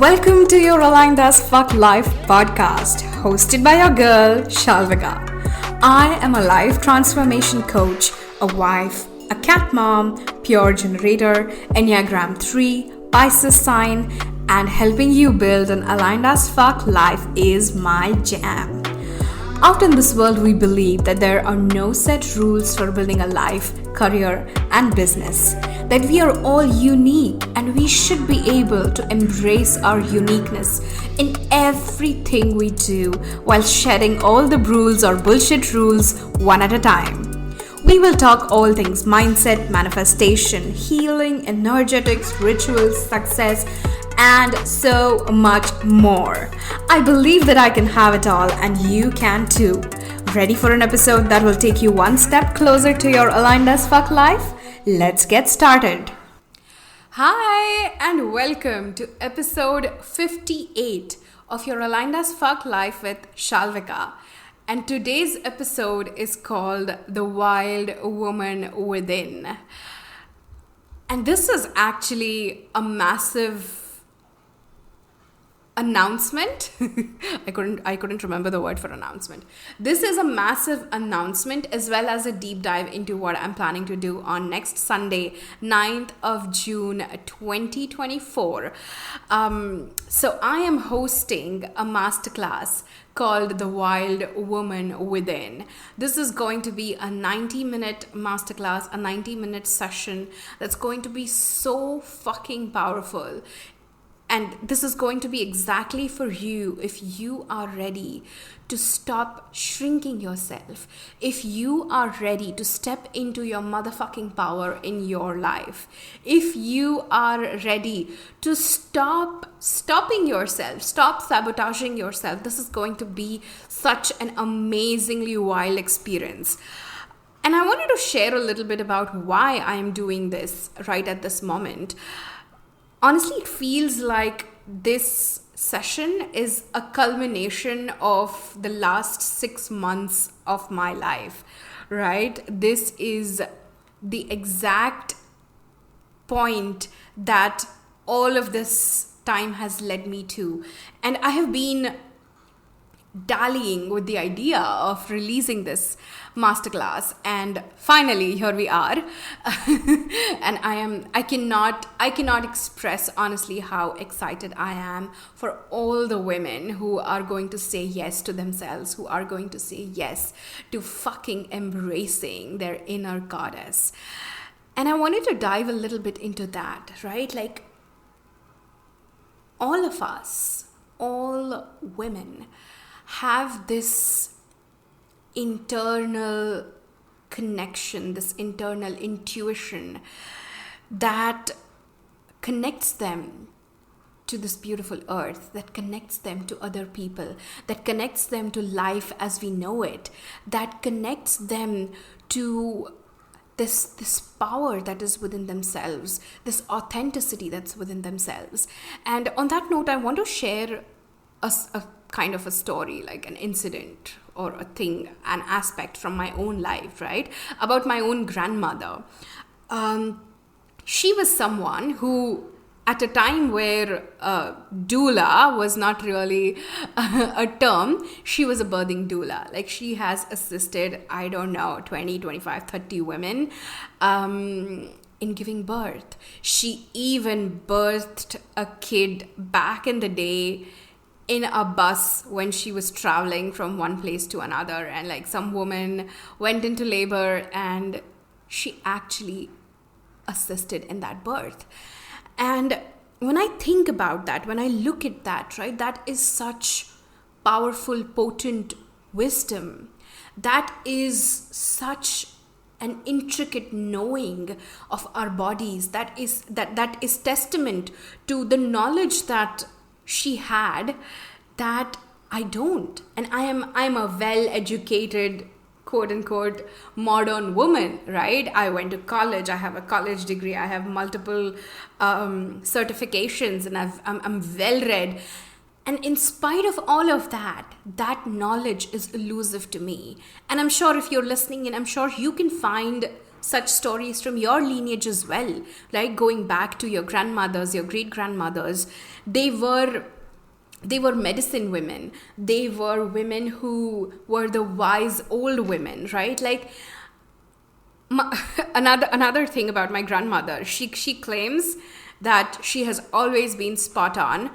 Welcome to your Aligned as Fuck Life podcast, hosted by your girl, Shalvika. I am a life transformation coach, a wife, a cat mom, pure generator, Enneagram 3, Pisces sign, and helping you build an aligned as fuck life is my jam. Out in this world, we believe that there are no set rules for building a life, career, and business. That we are all unique and we should be able to embrace our uniqueness in everything we do while shedding all the rules or bullshit rules one at a time. We will talk all things mindset, manifestation, healing, energetics, rituals, success, and so much more. I believe that I can have it all and you can too. Ready for an episode that will take you one step closer to your aligned as fuck life? Let's get started. Hi and welcome to episode 58 of your aligned as fuck life with Shalvika. And today's episode is called The Wild Woman Within. And this is actually a massive announcement. I couldn't remember the word for announcement. This is a massive announcement as well as a deep dive into what I'm planning to do on next Sunday, 9th of June 2024. So I am hosting a masterclass called The Wild Woman Within. This is going to be a 90-minute masterclass, a 90-minute session that's going to be so fucking powerful. And this is going to be exactly for you if you are ready to stop shrinking yourself. If you are ready to step into your motherfucking power in your life. If you are ready to stop stopping yourself, stop sabotaging yourself. This is going to be such an amazingly wild experience. And I wanted to share a little bit about why I am doing this right at this moment. Honestly, it feels like this session is a culmination of the last 6 months of my life, right? This is the exact point that all of this time has led me to. And I have been dallying with the idea of releasing this masterclass, and finally here we are. And I cannot express honestly how excited I am for all the women who are going to say yes to themselves, who are going to say yes to fucking embracing their inner goddess. And I wanted to dive a little bit into that, right? Like, all of us, all women, have this internal connection, this internal intuition that connects them to this beautiful earth, that connects them to other people, that connects them to life as we know it, that connects them to this power that is within themselves, this authenticity that's within themselves. And on that note, I want to share a kind of a story, like an incident or a thing, an aspect from my own life, right? About my own grandmother. She was someone who, at a time where doula was not really a term, she was a birthing doula. Like, she has assisted, 20, 25, 30 women in giving birth. She even birthed a kid back in the day in a bus when she was traveling from one place to another, and like some woman went into labor and she actually assisted in that birth. And when I think about that, when I look at that, right, that is such powerful, potent wisdom. That is such an intricate knowing of our bodies. That is testament to the knowledge that she had that I don't. And I'm a well-educated, quote-unquote, modern woman, right? I went to college. I have a college degree. I have multiple certifications, and I'm well-read. And in spite of all of that, that knowledge is elusive to me. And I'm sure if you're listening, and I'm sure you can find such stories from your lineage as well, right? Going back to your grandmothers, your great grandmothers, they were medicine women. They were women who were the wise old women, right? Like, another thing about my grandmother, she claims that she has always been spot on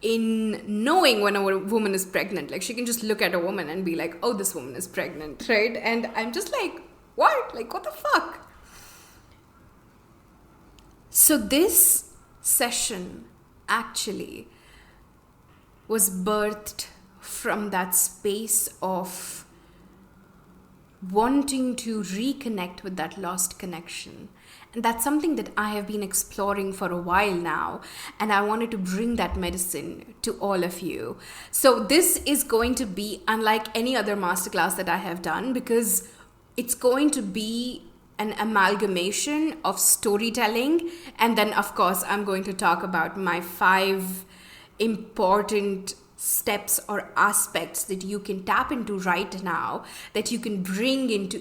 in knowing when a woman is pregnant. Like, she can just look at a woman and be like, oh, this woman is pregnant, right? And I'm just like, what? Like, what the fuck? So this session actually was birthed from that space of wanting to reconnect with that lost connection. And that's something that I have been exploring for a while now. And I wanted to bring that medicine to all of you. So this is going to be unlike any other masterclass that I have done, because it's going to be an amalgamation of storytelling. And then, of course, I'm going to talk about my 5 important steps or aspects that you can tap into right now, that you can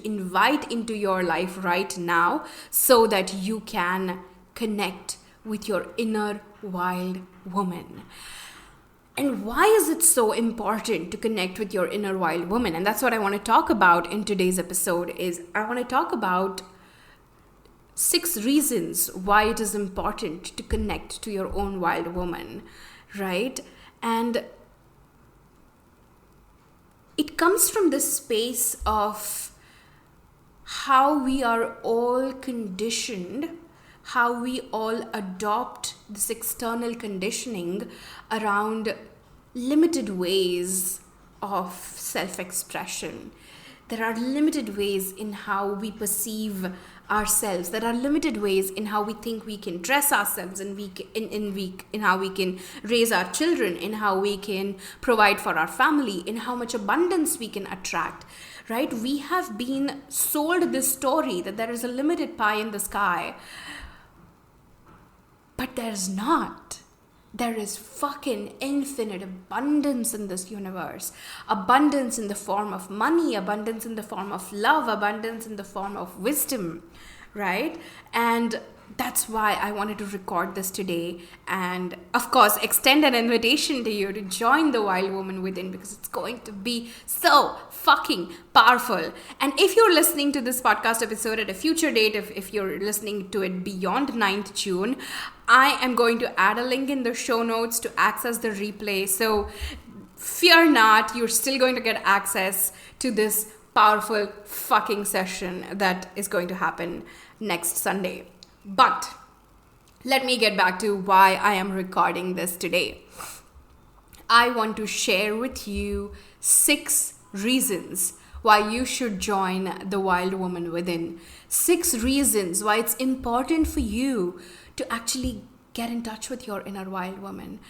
invite into your life right now, so that you can connect with your inner wild woman. And why is it so important to connect with your inner wild woman? And that's what I want to talk about in today's episode. Is I want to talk about 6 reasons why it is important to connect to your own wild woman, right? And it comes from this space of how we are all conditioned, how we all adopt this external conditioning around limited ways of self-expression. There are limited ways in how we perceive ourselves. There are limited ways in how we think we can dress ourselves, in how we can raise our children, in how we can provide for our family, in how much abundance we can attract, right? We have been sold this story that there is a limited pie in the sky, but there's not. There is fucking infinite abundance in this universe. Abundance in the form of money, abundance in the form of love, abundance in the form of wisdom, right? And that's why I wanted to record this today, and of course extend an invitation to you to join the Wild Woman Within, because it's going to be so fucking powerful. And if you're listening to this podcast episode at a future date, if you're listening to it beyond 9th June, I am going to add a link in the show notes to access the replay. So fear not, you're still going to get access to this powerful fucking session that is going to happen next Sunday. But let me get back to why I am recording this today. I want to share with you 6 reasons why you should join the Wild Woman Within. 6 reasons why it's important for you to actually get in touch with your inner wild woman,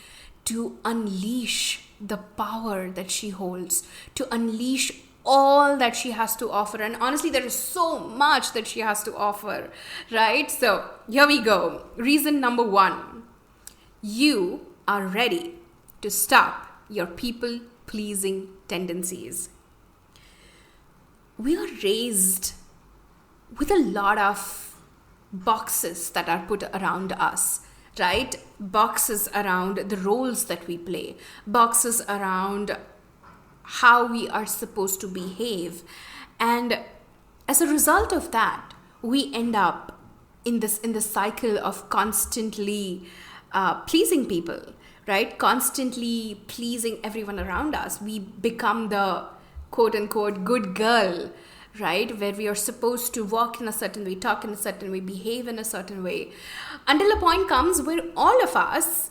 to unleash the power that she holds, to unleash all that she has to offer. And honestly, there is so much that she has to offer, right? So here we go. Reason number 1, you are ready to stop your people-pleasing tendencies. We are raised with a lot of boxes that are put around us, right? Boxes around the roles that we play, boxes around how we are supposed to behave. And as a result of that, we end up in the cycle of constantly pleasing people, right? Constantly pleasing everyone around us. We become the quote unquote good girl, right? Where we are supposed to walk in a certain way, talk in a certain way, behave in a certain way, until a point comes where all of us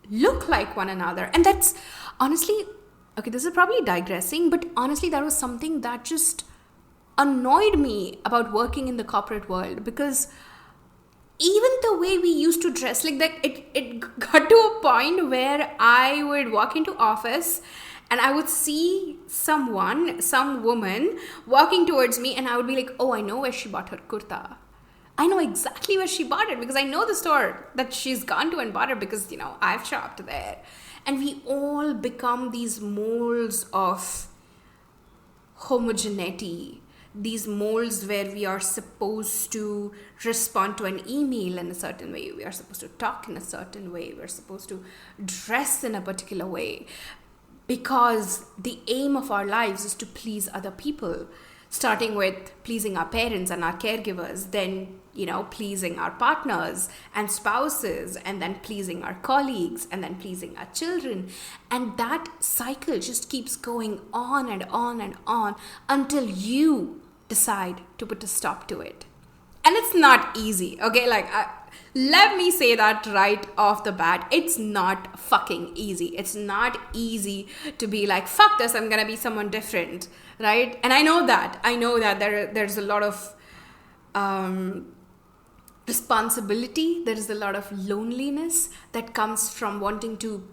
look like one another. And that's honestly, okay, this is probably digressing, but honestly, that was something that just annoyed me about working in the corporate world, because even the way we used to dress, like that, it got to a point where I would walk into office and I would see some woman walking towards me, and I would be like, oh, I know where she bought her kurta. I know exactly where she bought it, because I know the store that she's gone to and bought it, because, I've shopped there. And we all become these molds of homogeneity these molds where we are supposed to respond to an email in a certain way, we are supposed to talk in a certain way, we're supposed to dress in a particular way, because the aim of our lives is to please other people, starting with pleasing our parents and our caregivers, then pleasing our partners and spouses, and then pleasing our colleagues, and then pleasing our children. And that cycle just keeps going on and on and on until you decide to put a stop to it. And it's not easy, okay? Let me say that right off the bat. It's not fucking easy. It's not easy to be like, fuck this, I'm gonna be someone different, right? And I know that there's a lot of responsibility, there is a lot of loneliness that comes from wanting to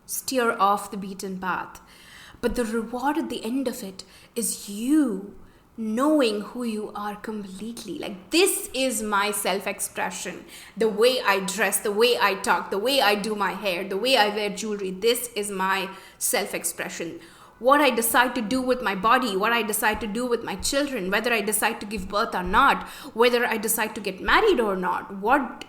steer off the beaten path. But the reward at the end of it is you knowing who you are completely. Like, this is my self-expression. The way I dress, the way I talk, the way I do my hair, the way I wear jewelry, this is my self-expression. What I decide to do with my body, what I decide to do with my children, whether I decide to give birth or not, whether I decide to get married or not, what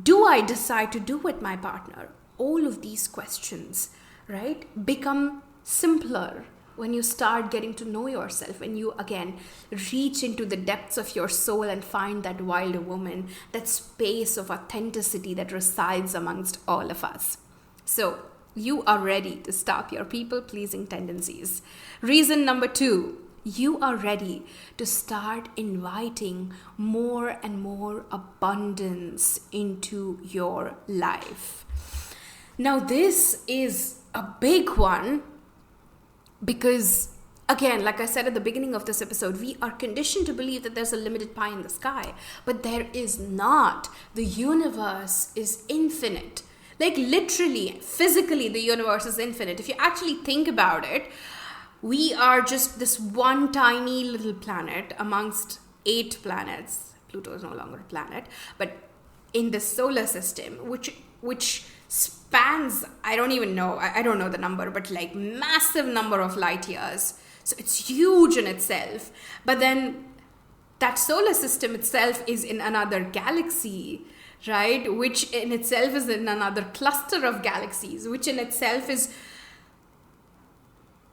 do I decide to do with my partner? All of these questions, right, become simpler when you start getting to know yourself, when you again reach into the depths of your soul and find that wild woman, that space of authenticity that resides amongst all of us. So you are ready to stop your people-pleasing tendencies. Reason number 2, you are ready to start inviting more and more abundance into your life. Now, this is a big one because, again, like I said at the beginning of this episode, we are conditioned to believe that there's a limited pie in the sky, but there is not. The universe is infinite. Like, literally, physically, the universe is infinite. If you actually think about it, we are just this one tiny little planet amongst 8 planets. Pluto is no longer a planet, but in the solar system, which spans, I don't know the number, but like massive number of light years. So it's huge in itself. But then that solar system itself is in another galaxy, right? Which in itself is in another cluster of galaxies, which in itself is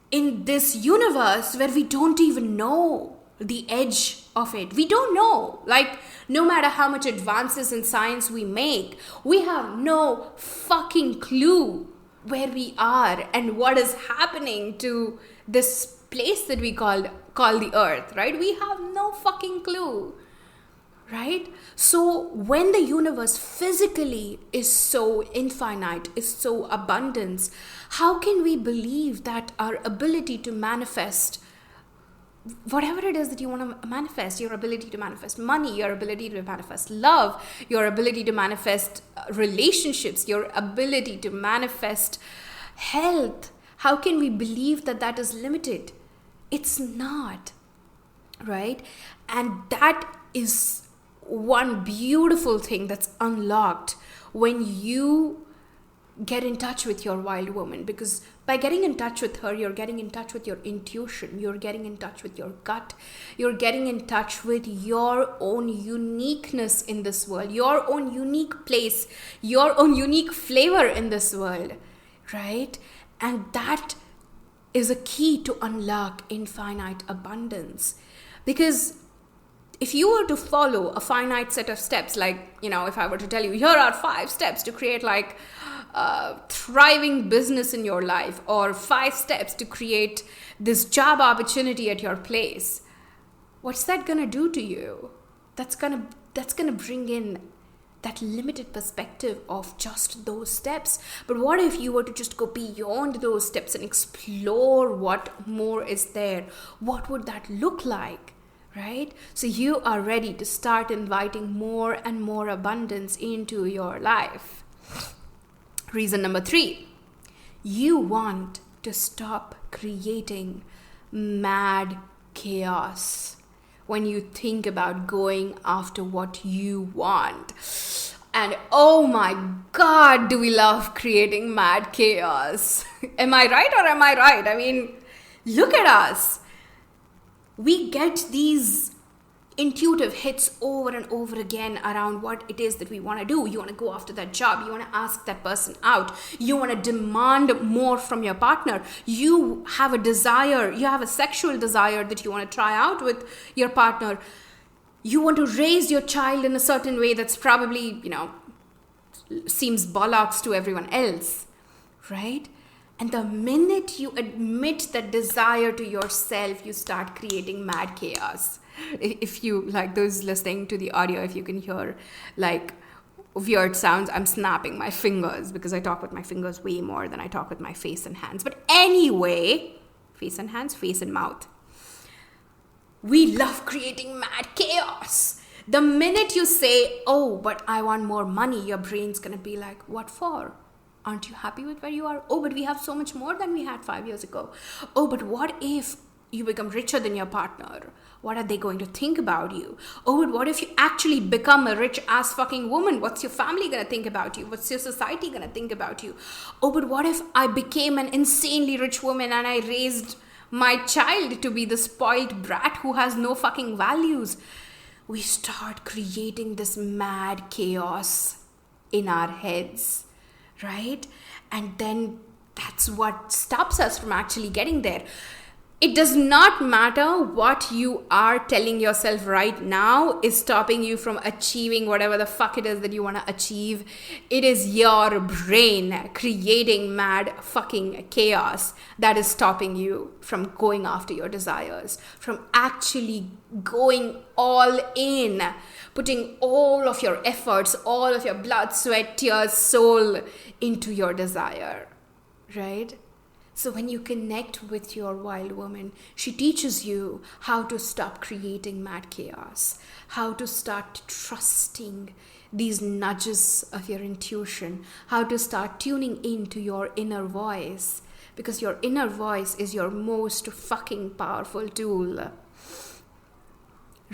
in this universe where we don't even know the edge of it. We don't know. Like, no matter how much advances in science we make, we have no fucking clue where we are and what is happening to this place that we call the earth, right? We have no fucking clue. Right? So when the universe physically is so infinite, is so abundant, how can we believe that our ability to manifest whatever it is that you want to manifest, your ability to manifest money, your ability to manifest love, your ability to manifest relationships, your ability to manifest health, how can we believe that that is limited? It's not, right? And that is one beautiful thing that's unlocked when you get in touch with your wild woman, because by getting in touch with her, you're getting in touch with your intuition, you're getting in touch with your gut, you're getting in touch with your own uniqueness in this world, your own unique place, your own unique flavor in this world, right? And that is a key to unlock infinite abundance. Because if you were to follow a finite set of steps, like, if I were to tell you, here are 5 steps to create like a thriving business in your life, or 5 steps to create this job opportunity at your place, what's that gonna do to you? That's gonna bring in that limited perspective of just those steps. But what if you were to just go beyond those steps and explore what more is there? What would that look like? Right? So you are ready to start inviting more and more abundance into your life. Reason number 3, you want to stop creating mad chaos when you think about going after what you want. And oh my God, do we love creating mad chaos? Am I right or am I right? I mean, look at us. we get these intuitive hits over and over again around what it is that we want to do. You want to go after that job. You want to ask that person out. You want to demand more from your partner. You have a desire. You have a sexual desire that you want to try out with your partner. You want to raise your child in a certain way that's probably, seems bollocks to everyone else, right? And the minute you admit that desire to yourself, you start creating mad chaos. If you, like those listening to the audio, if you can hear like weird sounds, I'm snapping my fingers because I talk with my fingers way more than I talk with my face and hands. But anyway, face and hands, face and mouth. We love creating mad chaos. The minute you say, oh, but I want more money, your brain's going to be like, what for? Aren't you happy with where you are? Oh, but we have so much more than we had 5 years ago. Oh, but what if you become richer than your partner? What are they going to think about you? Oh, but what if you actually become a rich ass fucking woman? What's your family going to think about you? What's your society going to think about you? Oh, but what if I became an insanely rich woman and I raised my child to be the spoiled brat who has no fucking values? We start creating this mad chaos in our heads, right? And then that's what stops us from actually getting there. It does not matter what you are telling yourself right now is stopping you from achieving whatever the fuck it is that you want to achieve. It is your brain creating mad fucking chaos that is stopping you from going after your desires, from actually going all in, putting all of your efforts, all of your blood, sweat, tears, soul into your desire, right? So when you connect with your wild woman, she teaches you how to stop creating mad chaos, how to start trusting these nudges of your intuition, how to start tuning into your inner voice, because your inner voice is your most fucking powerful tool.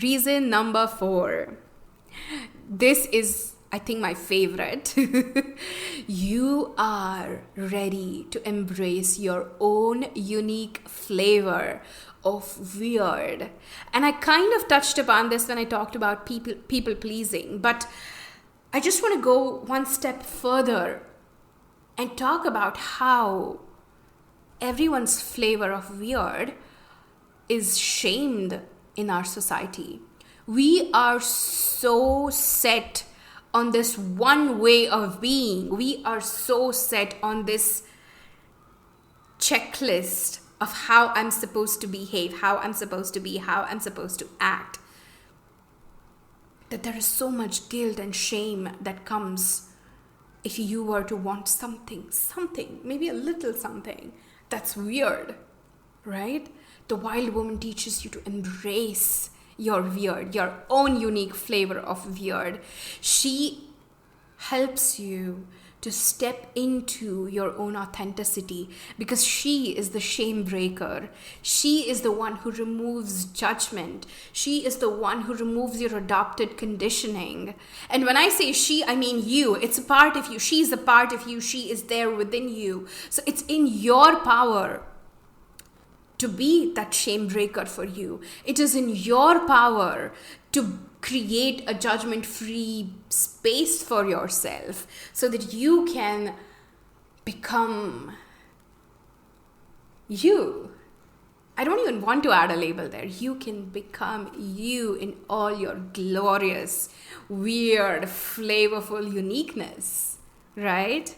Reason number 4. This is, I think, my favorite. You are ready to embrace your own unique flavor of weird. And I kind of touched upon this when I talked about people pleasing, but I just want to go one step further and talk about how everyone's flavor of weird is shamed in our society. We are so set on this one way of being. We are so set on this checklist of how I'm supposed to behave, how I'm supposed to be, how I'm supposed to act, that there is so much guilt and shame that comes if you were to want something, maybe a little something that's weird, right? The wild woman teaches you to embrace your weird, your own unique flavor of weird. She helps you to step into your own authenticity because she is the shame breaker. She is the one who removes judgment. She is the one who removes your adopted conditioning. And when I say she, I mean you. It's a part of you. She's a part of you. She is there within you. So it's in your power to be that shame breaker for you. It is in your power to create a judgment-free space for yourself so that you can become you. I don't even want to add a label there. You can become you in all your glorious, weird, flavorful uniqueness, right?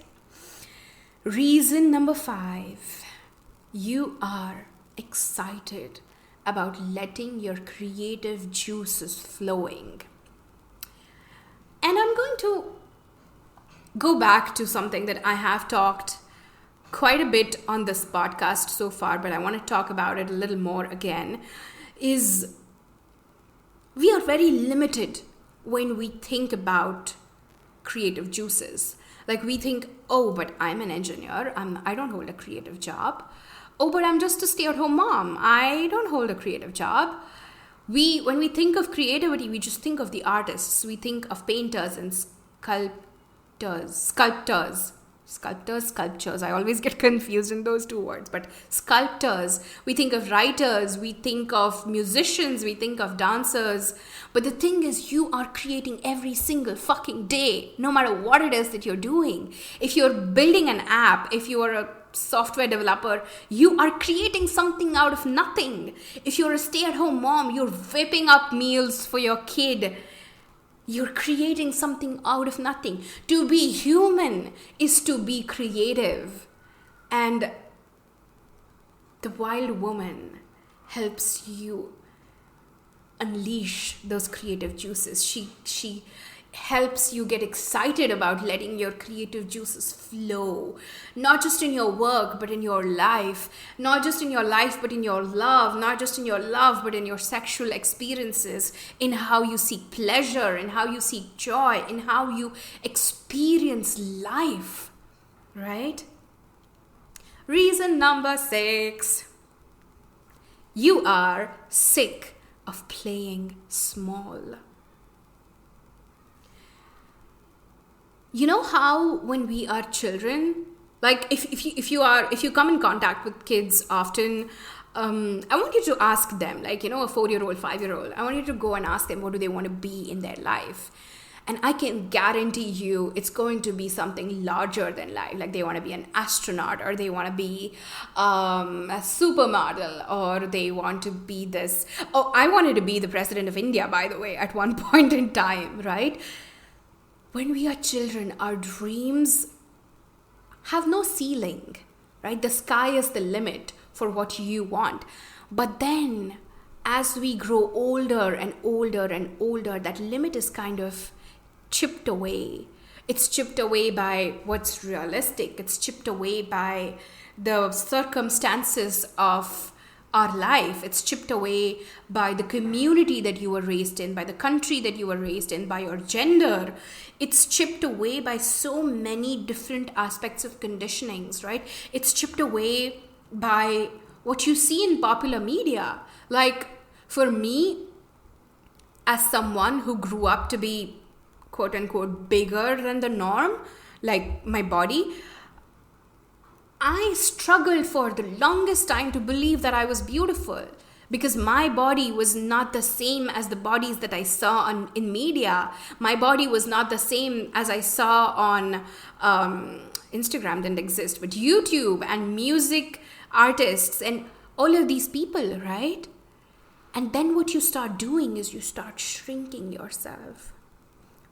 Reason number 5. You are excited about letting your creative juices flowing. And I'm going to go back to something that I have talked quite a bit on this podcast so far, but I want to talk about it a little more again, is we are very limited when we think about creative juices. Like we think, oh, but I'm an engineer. I don't hold a creative job. Oh, but I'm just a stay-at-home mom. I don't hold a creative job. When we think of creativity, we just think of the artists. We think of painters and sculptors. sculptures. I always get confused in those two words. But sculptors, we think of writers, we think of musicians, we think of dancers. But the thing is, you are creating every single fucking day, no matter what it is that you're doing. If you're building an app, if you are a software developer, you are creating something out of nothing. If you're a stay-at-home mom, you're whipping up meals for your kid. You're creating something out of nothing. To be human is to be creative. And the wild woman helps you unleash those creative juices. She helps you get excited about letting your creative juices flow, not just in your work but in your life, not just in your life but in your love, not just in your love but in your sexual experiences, in how you seek pleasure, in how you seek joy, in how you experience life, right? Reason number 6: you are sick of playing small. You know how when we are children, like if you come in contact with kids often, I want you to ask them, like, a 4-year-old, 5-year-old, I want you to go and ask them what do they want to be in their life. And I can guarantee you it's going to be something larger than life. Like they want to be an astronaut, or they want to be a supermodel, or they want to be this. Oh, I wanted to be the president of India, by the way, at one point in time, right? When we are children, our dreams have no ceiling, right? The sky is the limit for what you want. But then as we grow older and older and older, that limit is kind of chipped away. It's chipped away by what's realistic. It's chipped away by the circumstances of our life. It's chipped away by the community that you were raised in, by the country that you were raised in, by your gender. It's chipped away by so many different aspects of conditionings, right? It's chipped away by what you see in popular media. Like for me, as someone who grew up to be quote unquote bigger than the norm, like my body, I struggled for the longest time to believe that I was beautiful, because my body was not the same as the bodies that I saw in media. My body was not the same as I saw on Instagram, didn't exist, but YouTube and music artists and all of these people, right? And then what you start doing is you start shrinking yourself.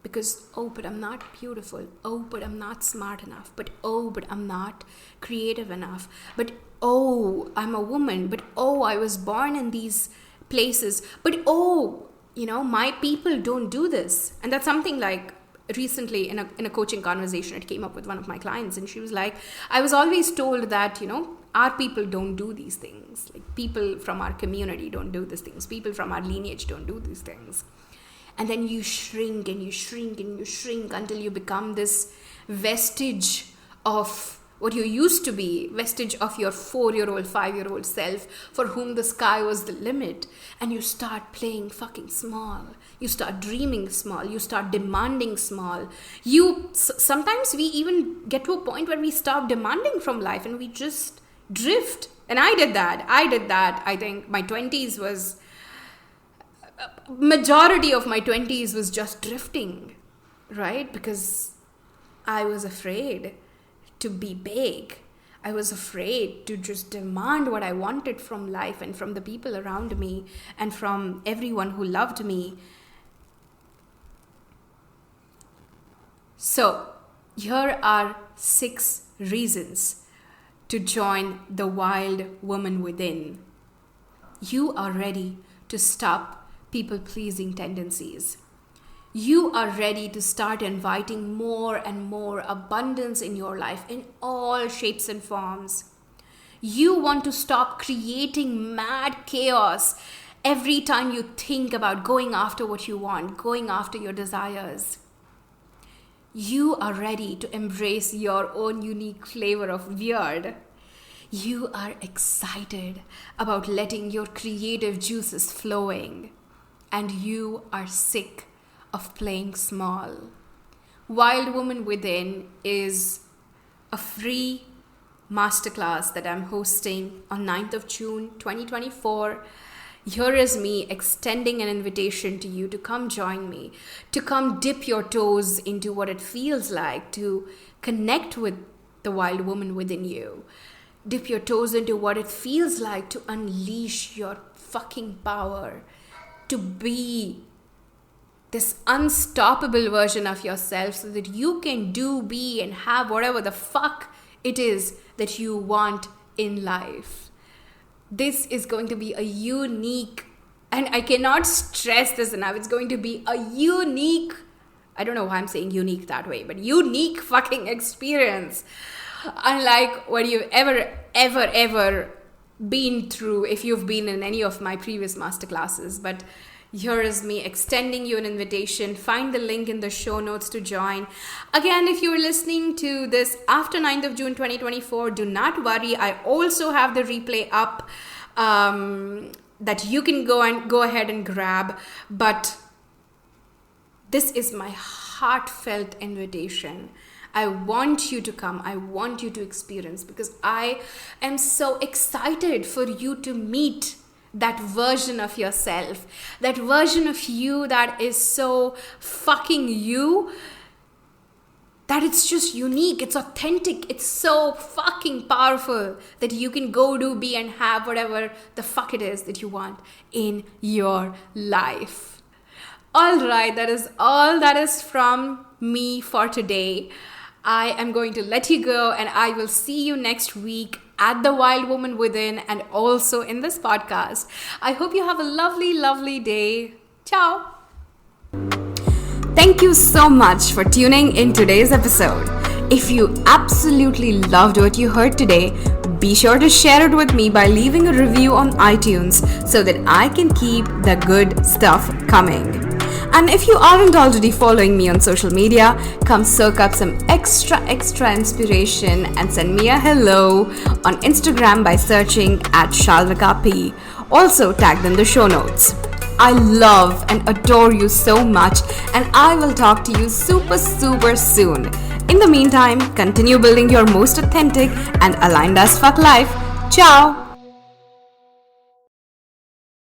Because, oh, but I'm not beautiful. Oh, but I'm not smart enough. But, oh, but I'm not creative enough. But, oh, I'm a woman. But, oh, I was born in these places. But, oh, my people don't do this. And that's something like recently in a coaching conversation, it came up with one of my clients. And she was like, I was always told that, our people don't do these things. Like people from our community don't do these things. People from our lineage don't do these things. And then you shrink and you shrink and you shrink until you become this vestige of what you used to be, vestige of your 4-year-old, 5-year-old self for whom the sky was the limit. And you start playing fucking small. You start dreaming small. You start demanding small. Sometimes we even get to a point where we stop demanding from life and we just drift. And I did that. I think my 20s was... majority of my 20s was just drifting, right? Because I was afraid to be big. I was afraid to just demand what I wanted from life and from the people around me and from everyone who loved me. So here are 6 reasons to join the wild woman within. You are ready to stop people-pleasing tendencies. You are ready to start inviting more and more abundance in your life in all shapes and forms. You want to stop creating mad chaos every time you think about going after what you want, going after your desires. You are ready to embrace your own unique flavor of weird. You are excited about letting your creative juices flowing. And you are sick of playing small. Wild Woman Within is a a free masterclass that I'm hosting on 9th of June 2024. Here is me extending an invitation to you to come join me, to come dip your toes into what it feels like to connect with the wild woman within you. Dip your toes into what it feels like to unleash your fucking power, to be this unstoppable version of yourself so that you can do, be, and have whatever the fuck it is that you want in life. This is going to be a unique, and I cannot stress this enough, it's going to be a unique, I don't know why I'm saying unique that way, but unique fucking experience. Unlike what you've ever been through if you've been in any of my previous masterclasses. But here is me extending you an invitation. Find the link in the show notes to join. Again, if you're listening to this after 9th of June 2024, do not worry. I also have the replay up that you can go ahead and grab. But this is my heartfelt invitation. I want you to come. I want you to experience, because I am so excited for you to meet that version of yourself, that version of you that is so fucking you, that it's just unique, it's authentic, it's so fucking powerful that you can go do, be, and have whatever the fuck it is that you want in your life. All right, that is all that is from me for today. I am going to let you go, and I will see you next week at the Wild Woman Within and also in this podcast. I hope you have a lovely, lovely day. Ciao. Thank you so much for tuning in today's episode. If you absolutely loved what you heard today, be sure to share it with me by leaving a review on iTunes so that I can keep the good stuff coming. And if you aren't already following me on social media, come soak up some extra inspiration and send me a hello on Instagram by searching @ShalvikaP. Also tagged in the show notes. I love and adore you so much, and I will talk to you super soon. In the meantime, continue building your most authentic and aligned as fuck life. Ciao!